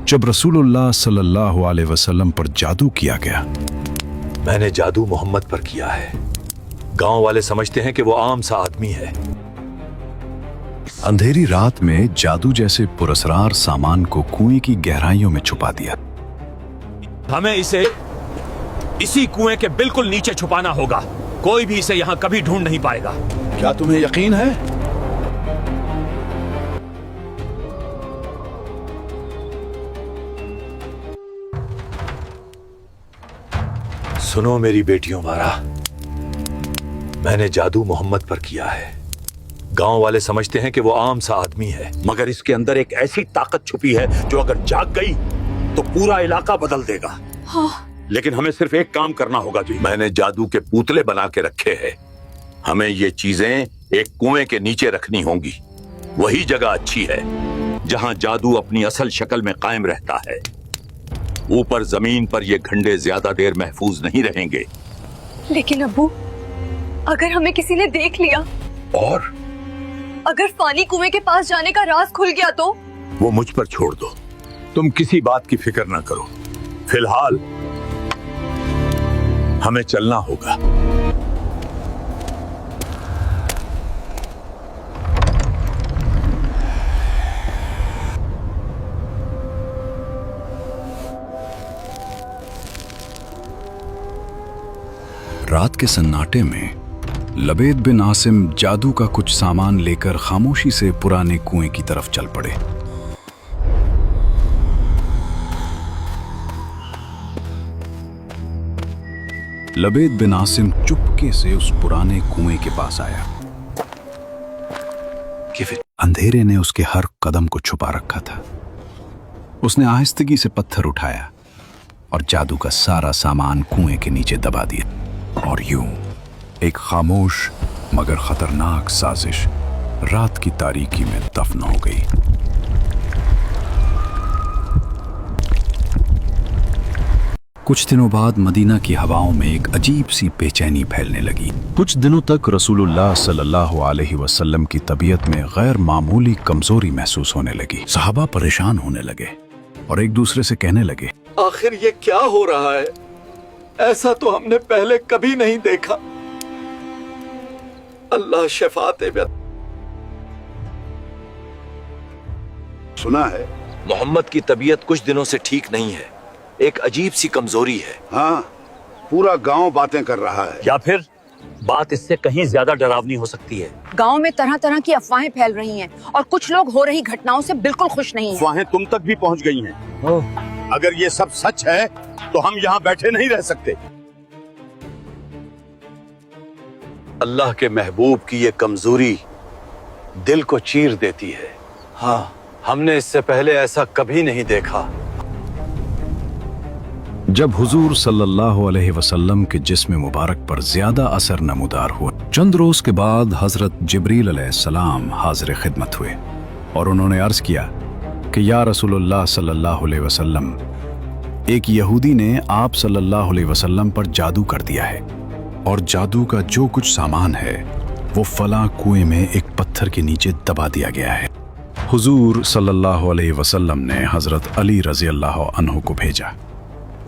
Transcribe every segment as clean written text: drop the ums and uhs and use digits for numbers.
जब रसूलुल्लाह सल्लल्लाहु अलैहि वसल्लम पर जादू किया गया। मैंने जादू मोहम्मद पर किया है। गांव वाले समझते हैं कि वो आम सा आदमी है। अंधेरी रात में जादू जैसे पुरस्कार सामान को कुएं की गहराइयों में छुपा दिया। हमें इसे इसी कुएं के बिल्कुल नीचे छुपाना होगा। कोई भी इसे यहाँ कभी ढूंढ नहीं पाएगा। क्या तुम्हें यकीन है? सुनो मेरी बेटियों मारा, मैंने जादू मोहम्मद पर किया है। गांव वाले समझते हैं कि वो आम सा आदमी है, मगर इसके अंदर एक ऐसी ताकत छुपी है जो अगर जाग गई तो पूरा इलाका बदल देगा। हाँ। लेकिन हमें सिर्फ एक काम करना होगा जी। मैंने जादू के पुतले बना के रखे हैं। हमें ये चीजें एक कुएं के नीचे रखनी होंगी। वही जगह अच्छी है जहां जादू अपनी असल शक्ल में कायम रहता है। ऊपर जमीन पर ये घंटे ज्यादा देर महफूज नहीं रहेंगे। लेकिन अब्बू, अगर हमें किसी ने देख लिया और अगर फानी कुएं के पास जाने का राज खुल गया तो? वो मुझ पर छोड़ दो। तुम किसी बात की फिक्र ना करो। फिलहाल हमें चलना होगा। रात के सन्नाटे में लबेद बिन आसिम जादू का कुछ सामान लेकर खामोशी से पुराने कुएं की तरफ चल पड़े। लबेद बिन आसिम चुपके से उस पुराने कुएं के पास आया कि फिर अंधेरे ने उसके हर कदम को छुपा रखा था। उसने आहिस्तगी से पत्थर उठाया और जादू का सारा सामान कुएं के नीचे दबा दिया। और यूं एक खामोश मगर खतरनाक साजिश रात की तारीकी में दफन हो गई। कुछ दिनों बाद मदीना की हवाओं में एक अजीब सी बेचैनी फैलने लगी। कुछ दिनों तक रसूलुल्लाह सल्लल्लाहु अलैहि वसल्लम की तबीयत में गैर मामूली कमजोरी महसूस होने लगी। सहाबा परेशान होने लगे और एक दूसरे से कहने लगे, आखिर ये क्या हो रहा है? ऐसा तो हमने पहले कभी नहीं देखा। अल्लाह शफात दे। सुना है मोहम्मद की तबीयत कुछ दिनों से ठीक नहीं है। एक अजीब सी कमजोरी है। हाँ, पूरा गांव बातें कर रहा है। या फिर बात इससे कहीं ज्यादा डरावनी हो सकती है। गांव में तरह तरह की अफवाहें फैल रही हैं और कुछ लोग हो रही घटनाओं से बिल्कुल खुश नहीं हैं। अफवाहें तुम तक भी पहुंच गई हैं। अगर ये सब सच है तो हम यहाँ बैठे नहीं रह सकते। अल्लाह के महबूब की ये कमजोरी दिल को चीर देती है। हाँ, हमने इससे पहले ऐसा कभी नहीं देखा। जब हुजूर सल्लल्लाहु अलैहि वसल्लम के जिस्म मुबारक पर ज्यादा असर नमूदार हुआ, चंद रोज के बाद हजरत जिब्रील अलैहिस्सलाम हाजिर खिदमत हुए और उन्होंने अर्ज किया कि या रसूलुल्लाह सल्लल्लाहु अलैहि वसल्लम, एक यहूदी ने आप सल्लल्लाहु अलैहि वसल्लम पर जादू कर दिया है और जादू का जो कुछ सामान है वो फला कुएं में एक पत्थर के नीचे दबा दिया गया है। हुजूर सल्लल्लाहु अलैहि वसल्लम ने हजरत अली रज़ी अल्लाह अन्हु को भेजा।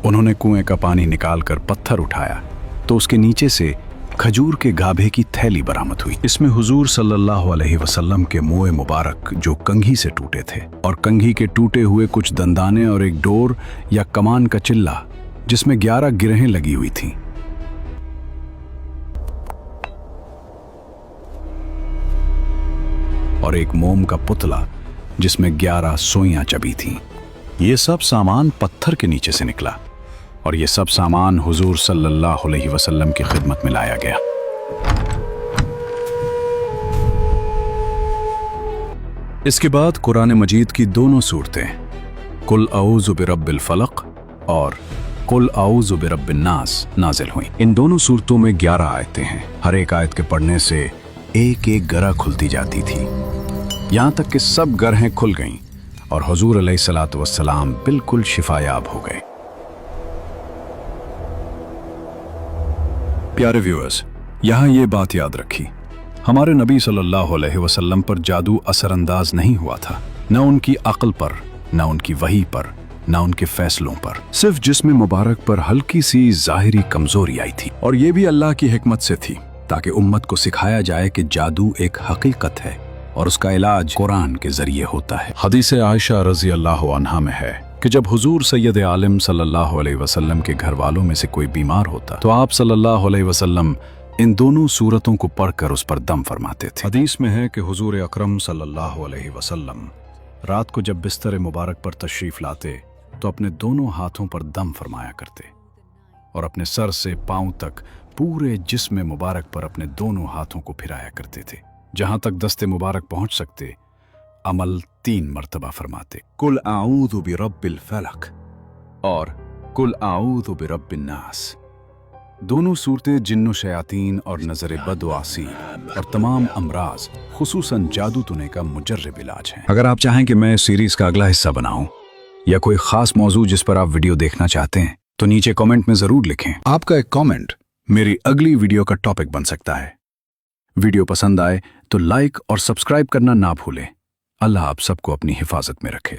उन्होंने कुएं का पानी निकालकर पत्थर उठाया तो उसके नीचे से खजूर के गाभे की थैली बरामद हुई। इसमें हुजूर सल्लल्लाहु अलैहि वसल्लम के मुंह मुबारक जो कंघी से टूटे थे और कंघी के टूटे हुए कुछ दंदाने और एक डोर या कमान का चिल्ला जिसमें 11 गिरहें लगी हुई थीं। और एक मोम का पुतला जिसमें 11 सुइयां चबी थीं। ये सब सामान पत्थर के नीचे से निकला और ये सब सामान हुजूर सल्लल्लाहु अलैहि वसल्लम की खिदमत में लाया गया। इसके बाद कुरान मजीद की दोनों सूरतें कुल औज़ु बिरब्बिल फलक और कुल औज़ु बिरब्बिन नास नाजिल हुई। इन दोनों सूरतों में 11 आयतें हैं। हर एक आयत के पढ़ने से एक एक गरा खुलती जाती थी, यहां तक कि सब गरहें खुल गईं और हुजूर अलैहिस्सलातु वस्सलाम बिल्कुल शिफायाब हो गए। प्यारे व्यूअर्स, यहाँ ये बात याद रखी, हमारे नबी सल्लल्लाहु अलैहि वसल्लम पर जादू असरअंदाज नहीं हुआ था, न उनकी अक्ल पर, न उनकी वही पर, ना उनके फैसलों पर। सिर्फ जिस्म मुबारक पर हल्की सी जाहिरी कमजोरी आई थी, और ये भी अल्लाह की हिकमत से थी ताकि उम्मत को सिखाया जाए कि जादू एक हकीकत है और उसका इलाज कुरान के जरिए होता है। हदीस आयशा रजी अल्लाह अन्हा में है कि जब हुजूर सैयद आलम सल्लल्लाहु अलैहि वसल्लम के घर वालों में से कोई बीमार होता तो आप सल्लल्लाहु अलैहि वसल्लम इन दोनों सूरतों को पढ़कर उस पर दम फरमाते थे। हदीस में है कि हुजूर अकरम सल्लल्लाहु अलैहि वसल्लम रात को जब बिस्तर मुबारक पर तशरीफ लाते तो अपने दोनों हाथों पर दम फरमाया करते और अपने सर से पांव तक पूरे जिस्म मुबारक पर अपने दोनों हाथों को फिराया करते थे। जहां तक दस्ते मुबारक पहुंच सकते अमल 3 मर्तबा फरमाते, कुल आऊज़ु बिरब्बिल फलक और कुल आऊज़ु बिरब्बिन नास। दोनों सूरतें जिन्नो शयातीन और नजर बद व आसी और तमाम अमराज खुसूसन जादू टोने का मुजर्रब इलाज है। अगर आप चाहें कि मैं इस सीरीज का अगला हिस्सा बनाऊं या कोई खास मौजू जिस पर आप वीडियो देखना चाहते हैं तो नीचे कमेंट में जरूर लिखें। आपका एक कमेंट मेरी अगली वीडियो का टॉपिक बन सकता है। वीडियो पसंद आए तो लाइक और सब्सक्राइब करना ना भूलें। अल्लाह आप सबको अपनी हिफाजत में रखे।